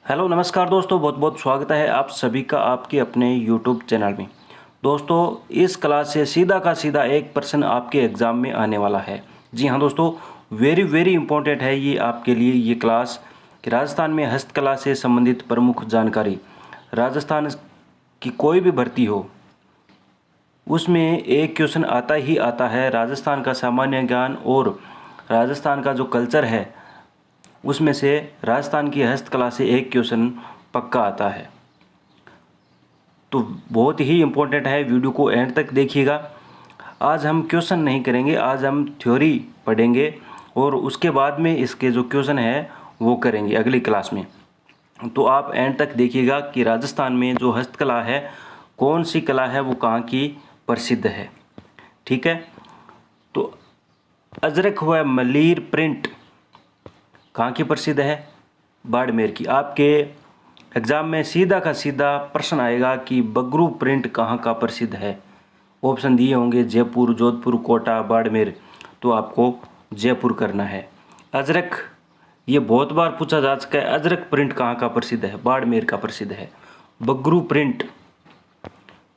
Hello नमस्कार दोस्तों, बहुत बहुत स्वागत है आप सभी का आपके अपने यूट्यूब चैनल में। दोस्तों, इस क्लास से सीधा का सीधा एक प्रश्न आपके एग्ज़ाम में आने वाला है। जी हाँ दोस्तों, वेरी वेरी इंपॉर्टेंट है ये आपके लिए ये क्लास कि राजस्थान में हस्तकला से संबंधित प्रमुख जानकारी। राजस्थान की कोई भी भर्ती हो उसमें एक क्वेश्चन आता ही आता है। राजस्थान का सामान्य ज्ञान और राजस्थान का जो कल्चर है उसमें से राजस्थान की हस्तकला से एक क्वेश्चन पक्का आता है। तो बहुत ही इम्पोर्टेंट है, वीडियो को एंड तक देखिएगा। आज हम क्वेश्चन नहीं करेंगे, आज हम थ्योरी पढ़ेंगे और उसके बाद में इसके जो क्वेश्चन है वो करेंगे अगली क्लास में। तो आप एंड तक देखिएगा कि राजस्थान में जो हस्तकला है, कौन सी कला है, वो कहाँ की प्रसिद्ध है। ठीक है, तो अजरक व मलीर प्रिंट कहाँ की प्रसिद्ध है? बाड़मेर की। आपके एग्ज़ाम में सीधा का सीधा प्रश्न आएगा कि बगरू प्रिंट कहाँ का प्रसिद्ध है। ऑप्शन दिए होंगे जयपुर, जोधपुर, कोटा, बाड़मेर, तो आपको जयपुर करना है। अजरक, ये बहुत बार पूछा जा चुका है, अजरक प्रिंट कहाँ का प्रसिद्ध है? बाड़मेर का प्रसिद्ध है। बगरू प्रिंट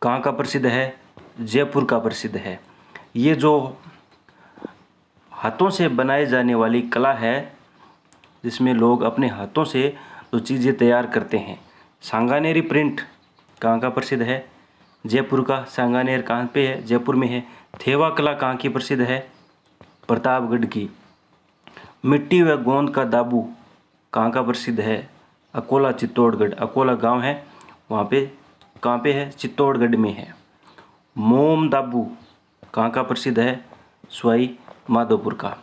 कहाँ का प्रसिद्ध है? जयपुर का प्रसिद्ध है। ये जो हाथों से बनाई जाने वाली कला है, जिसमें लोग अपने हाथों से जो चीज़ें तैयार करते हैं। सांगानेरी प्रिंट कहाँ का प्रसिद्ध है? जयपुर का। सांगानेर कहाँ पे है? जयपुर में है। थेवा कला कहाँ की प्रसिद्ध है? प्रतापगढ़ की। मिट्टी व गोंद का दाबू कहाँ का प्रसिद्ध है? अकोला, चित्तौड़गढ़। अकोला गांव है, वहाँ पे कहाँ पे है? चित्तौड़गढ़ में है। मोम दाबू कहाँ का प्रसिद्ध है? सवाई माधोपुर का।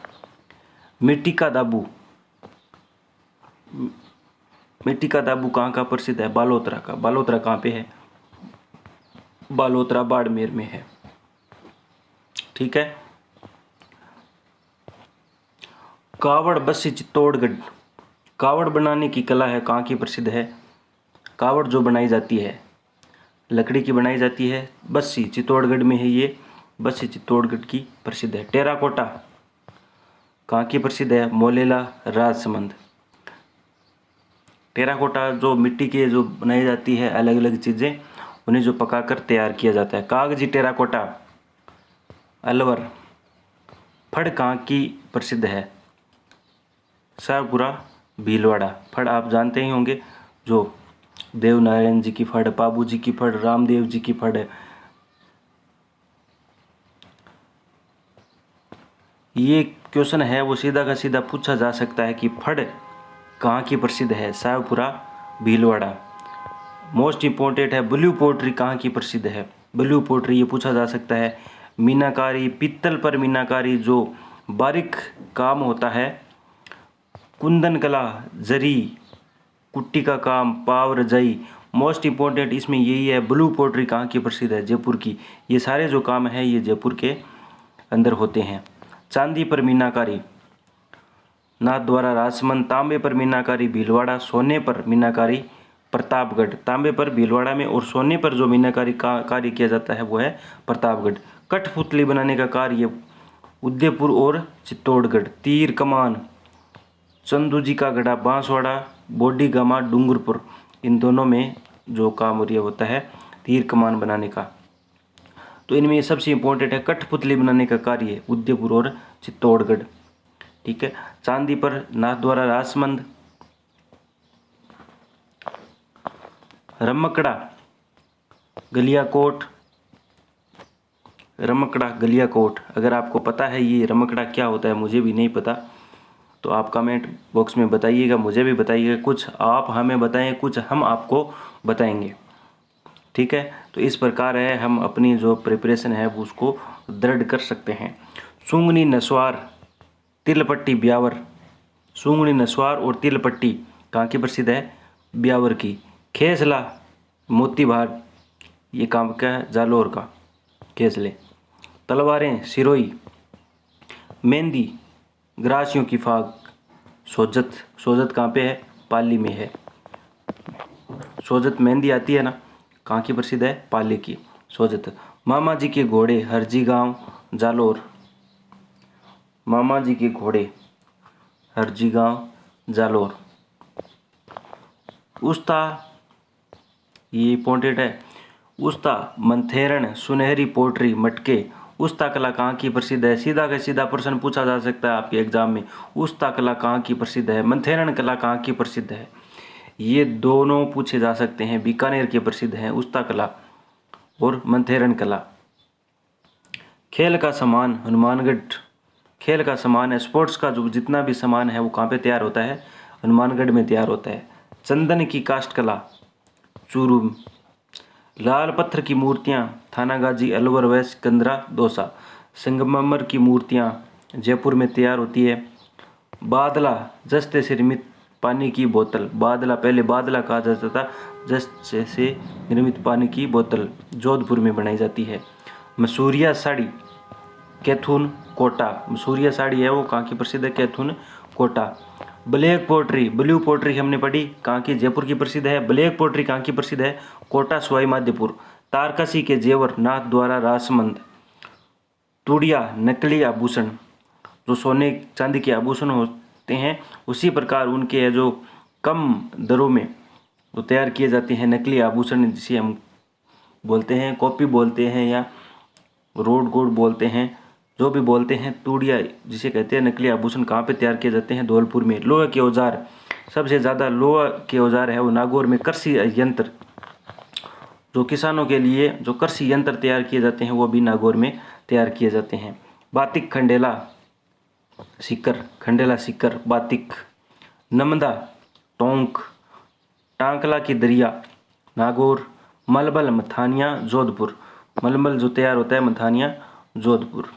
मिट्टी का दाबू, मिट्टी का दाबू कहाँ का प्रसिद्ध है? बालोतरा का। बालोतरा कहाँ पे है? बालोतरा बाड़मेर में है। ठीक है। कावड़ बस्सी चित्तौड़गढ़, कावड़ बनाने की कला है, कहाँ की प्रसिद्ध है? कावड़ जो बनाई जाती है, लकड़ी की बनाई जाती है, बस्सी चित्तौड़गढ़ में है ये। बस्सी चित्तौड़गढ़ की प्रसिद्ध है। टेराकोटा कहाँ की प्रसिद्ध है? मोलेला, राजसमंद। टेराकोटा जो मिट्टी के जो बनाई जाती है अलग अलग चीज़ें, उन्हें जो पकाकर तैयार किया जाता है। कागजी टेराकोटा, अलवर। फड़ कहाँ की प्रसिद्ध है? शाहपुरा, भीलवाड़ा। फड़ आप जानते ही होंगे, जो देवनारायण जी की फड़, बाबू जी की फड़, रामदेव जी की फड़। ये क्वेश्चन है वो सीधा का सीधा पूछा जा सकता है कि फड़ कहाँ की प्रसिद्ध है? शाहपुरा, भीलवाड़ा। मोस्ट इम्पोर्टेंट है, ब्लू पोट्री कहाँ की प्रसिद्ध है? ब्लू पोट्री ये पूछा जा सकता है। मीनाकारी, पीतल पर मीनाकारी जो बारीक काम होता है। कुंदन कला, जरी, कुट्टी का काम, पाव, रजाई। मोस्ट इम्पोर्टेंट इसमें यही है, ब्लू पोट्री कहाँ की प्रसिद्ध है? जयपुर की। ये सारे जो काम है ये जयपुर के अंदर होते हैं। चांदी पर मीनाकारी, नाथ द्वारा राजसमंद। तांबे पर मीनाकारी, भीलवाड़ा। सोने पर मीनाकारी, प्रतापगढ़। तांबे पर भीलवाड़ा में और सोने पर जो मीनाकारी का कार्य किया जाता है वो है प्रतापगढ़। कठपुतली बनाने का कार्य उदयपुर और चित्तौड़गढ़। तीर कमान, चंदू जी का गढ़ा, बांसवाड़ा, बोडी गामा, डूंगरपुर। इन दोनों में जो काम ये होता है तीर कमान बनाने का। तो इनमें सबसे इम्पोर्टेंट है कठपुतली बनाने का कार्य उदयपुर और चित्तौड़गढ़। ठीक है। चांदी पर नाथ द्वारा राजसमंद। रमकड़ा, गलियाकोट। रमकड़ा, गलियाकोट। अगर आपको पता है ये रमकड़ा क्या होता है, मुझे भी नहीं पता, तो आप कमेंट बॉक्स में बताइएगा, मुझे भी बताइएगा। कुछ आप हमें बताएं, कुछ हम आपको बताएंगे। ठीक है। तो इस प्रकार है हम अपनी जो प्रिपरेशन है वो उसको दृढ़ कर सकते हैं। सूंगनी, नस्वार, तिलपट्टी, ब्यावर। सूंगनी, नस्वार और तिलपट्टी कहाँ की प्रसिद्ध है? ब्यावर की। खेसला, मोतीबाग, ये काम क्या है? जालौर का खेसले। तलवारें, सिरोही। मेहंदी, ग्रासियों की फाग। सोजत, सोजत कहाँ पे है? पाली में है। सोजत मेहंदी आती है ना, कहाँ की प्रसिद्ध है? पाली की सोजत। मामा जी के घोड़े, हरजी गांव, जालोर। मामा जी के घोड़े, हरजी गांव, जालोर। उस्ता, ये इम्पोर्टेंट है। उस्ता मंथेरण सुनहरी पोट्री मटके। उस्ता कला कहाँ की प्रसिद्ध है? सीधा का सीधा प्रश्न पूछा जा सकता है आपके एग्जाम में। उस्ता कला कहाँ की प्रसिद्ध है? मंथेरण कला कहाँ की प्रसिद्ध है? ये दोनों पूछे जा सकते हैं। बीकानेर के प्रसिद्ध हैं उस्ता कला और मंथेरण कला। खेल का सामान हनुमानगढ़, खेल का सामान है, स्पोर्ट्स का जो जितना भी सामान है वो कहाँ पे तैयार होता है? हनुमानगढ़ में तैयार होता है। चंदन की काष्ठ कला चूरू। लाल पत्थर की मूर्तियाँ थानागाजी अलवर व सिकंदरा दौसा। संगमरमर की मूर्तियाँ जयपुर में तैयार होती है। बादला जस्ते से निर्मित पानी की बोतल। बादला पहले बादला कहा जाता था, जस्ते से निर्मित पानी की बोतल जोधपुर में बनाई जाती है। मसूरिया साड़ी कैथून कोटा। मसूरिया साड़ी है वो कहाँ की प्रसिद्ध है? Kaithoon Kota. Black pottery, blue pottery हमने पढ़ी कहाँ की? जयपुर की प्रसिद्ध है। ब्लैक पोट्री कहाँ की प्रसिद्ध है? कोटा सवाई माधोपुर। तारकसी के जेवर नाथ द्वारा राजमंद। तूड़िया नकली आभूषण, जो सोने चांदी के आभूषण होते हैं उसी प्रकार उनके जो कम दरों में वो तैयार किए जाते हैं नकली आभूषण, जिसे हम बोलते हैं कॉपी बोलते हैं या रोड गोल्ड बोलते हैं, जो भी बोलते हैं। तूड़िया जिसे कहते हैं नकली आभूषण कहाँ पे तैयार किए जाते हैं? धौलपुर में। लोहे के औजार, सबसे ज़्यादा लोहा के औजार है वो नागौर में। कृषि यंत्र, जो किसानों के लिए जो कृषि यंत्र तैयार किए जाते हैं वो भी नागौर में तैयार किए जाते हैं। बातिक खंडेला सीकर, खंडेला सीकर बातिक। नमदा टोंक, टांकला की दरिया नागौर। मलबल मथानिया जोधपुर, मलबल जो तैयार होता है मथानिया जोधपुर।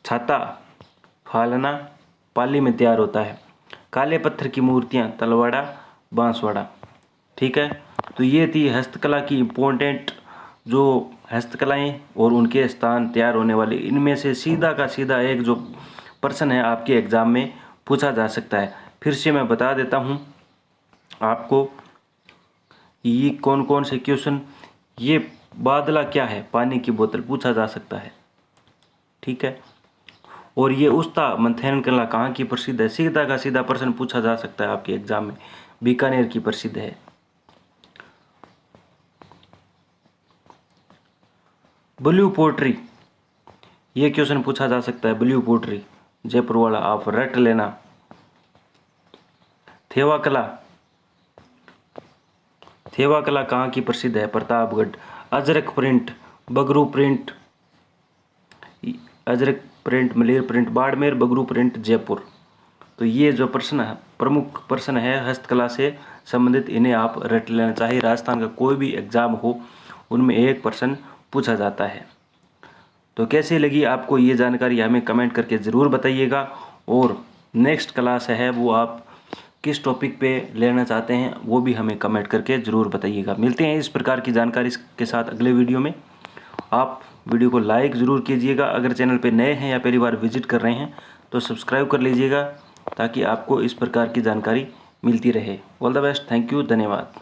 छाता फालना पाली में तैयार होता है। काले पत्थर की मूर्तियाँ तलवाड़ा बांसवाड़ा। ठीक है, तो ये थी हस्तकला की इम्पोर्टेंट जो हस्तकलाएं और उनके स्थान तैयार होने वाले। इनमें से सीधा का सीधा एक जो प्रश्न है आपके एग्ज़ाम में पूछा जा सकता है। फिर से मैं बता देता हूँ आपको ये कौन कौन से क्वेश्चन। ये बादला क्या है? पानी की बोतल पूछा जा सकता है। ठीक है, और ये उस्ता मंथेरण कला कहाँ की प्रसिद्ध है? सीधा का सीधा प्रश्न पूछा जा सकता है आपके एग्जाम में। बीकानेर की प्रसिद्ध है। ब्लू पोट्री, ये क्वेश्चन पूछा जा सकता है। ब्लू पोट्री जयपुर वाला आप रट लेना। थेवा कला, थेवा कला कहाँ की प्रसिद्ध है? Pratapgarh. Ajrak print Bagru print, Ajrak print Malir print Barmer, Bagru print Jaipur. तो ये जो प्रश्न है प्रमुख प्रश्न है हस्तकला से संबंधित, इन्हें आप रट लेना। चाहिए राजस्थान का कोई भी एग्जाम हो उनमें एक प्रश्न पूछा जाता है। तो कैसी लगी आपको ये जानकारी हमें कमेंट करके ज़रूर बताइएगा। और नेक्स्ट क्लास है वो आप किस टॉपिक पे लेना चाहते हैं वो भी हमें कमेंट करके ज़रूर बताइएगा। मिलते हैं इस प्रकार की जानकारी के साथ अगले वीडियो में। आप वीडियो को लाइक ज़रूर कीजिएगा। अगर चैनल पे नए हैं या पहली बार विजिट कर रहे हैं तो सब्सक्राइब कर लीजिएगा ताकि आपको इस प्रकार की जानकारी मिलती रहे। All the best, thank you, धन्यवाद।